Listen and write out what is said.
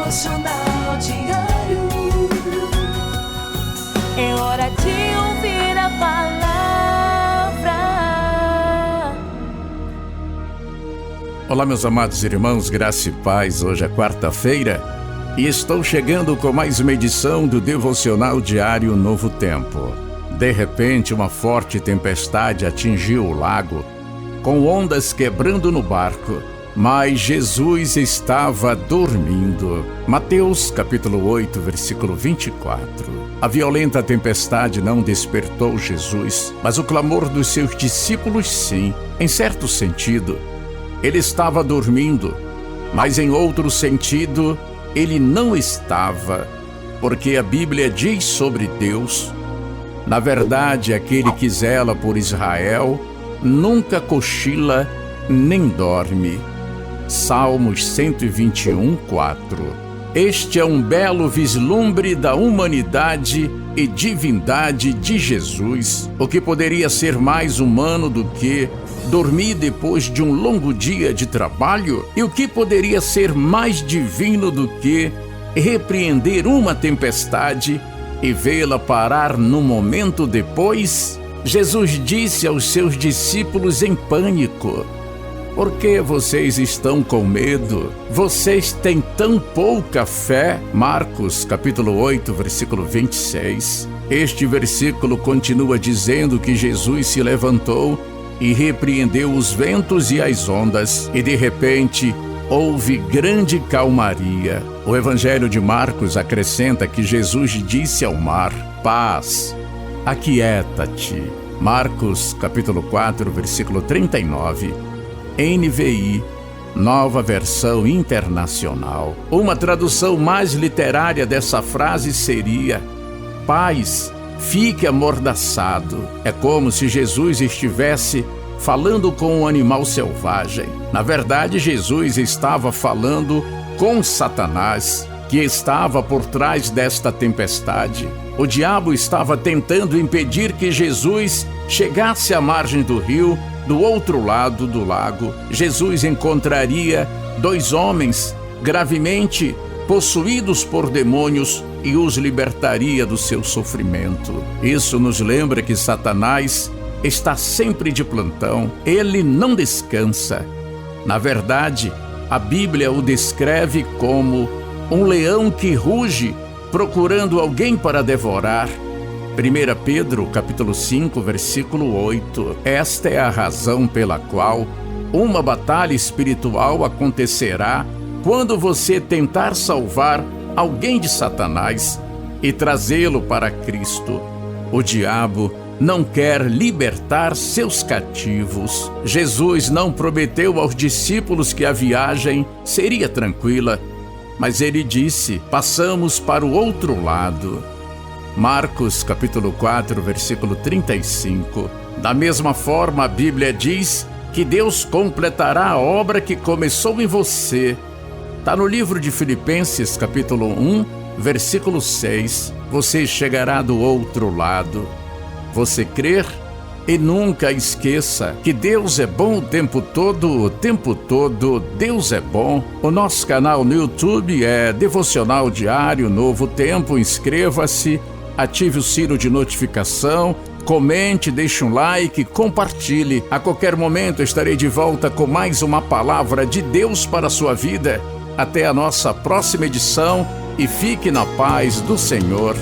Devocional Diário. É hora de ouvir a palavra. Olá, meus amados irmãos, graça e paz. Hoje é quarta-feira e estou chegando com mais uma edição do Devocional Diário Novo Tempo. De repente, uma forte tempestade atingiu o lago, com ondas quebrando no barco, mas Jesus estava dormindo. Mateus capítulo 8, versículo 24. A violenta tempestade não despertou Jesus, mas o clamor dos seus discípulos sim. Em certo sentido, ele estava dormindo, mas em outro sentido, ele não estava, porque a Bíblia diz sobre Deus: na verdade, aquele que zela por Israel nunca cochila nem dorme. Salmos 121, 4. Este é um belo vislumbre da humanidade e divindade de Jesus. O que poderia ser mais humano do que dormir depois de um longo dia de trabalho? E o que poderia ser mais divino do que repreender uma tempestade e vê-la parar num momento depois? Jesus disse aos seus discípulos em pânico: por que vocês estão com medo? Vocês têm tão pouca fé? Marcos capítulo 8, versículo 26. Este versículo continua dizendo que Jesus se levantou e repreendeu os ventos e as ondas, e de repente houve grande calmaria. O Evangelho de Marcos acrescenta que Jesus disse ao mar: paz, aquieta-te. Marcos capítulo 4, versículo 39. NVI, Nova Versão Internacional. Uma tradução mais literária dessa frase seria: paz, fique amordaçado. É como se Jesus estivesse falando com um animal selvagem. Na verdade, Jesus estava falando com Satanás, que estava por trás desta tempestade. O diabo estava tentando impedir que Jesus chegasse à margem do rio. Do outro lado do lago, Jesus encontraria dois homens gravemente possuídos por demônios e os libertaria do seu sofrimento. Isso nos lembra que Satanás está sempre de plantão. Ele não descansa. Na verdade, a Bíblia o descreve como um leão que ruge, procurando alguém para devorar. 1 Pedro, capítulo 5, versículo 8. Esta é a razão pela qual uma batalha espiritual acontecerá quando você tentar salvar alguém de Satanás e trazê-lo para Cristo. O diabo não quer libertar seus cativos. Jesus não prometeu aos discípulos que a viagem seria tranquila, mas ele disse: passamos para o outro lado. Marcos capítulo 4, versículo 35. Da mesma forma, a Bíblia diz que Deus completará a obra que começou em você. Está no livro de Filipenses capítulo 1, versículo 6. Você chegará do outro lado. Você crer? E nunca esqueça que Deus é bom o tempo todo Deus é bom. O nosso canal no YouTube é Devocional Diário Novo Tempo. Inscreva-se, ative o sino de notificação, comente, deixe um like, compartilhe. A qualquer momento estarei de volta com mais uma palavra de Deus para a sua vida. Até a nossa próxima edição e fique na paz do Senhor.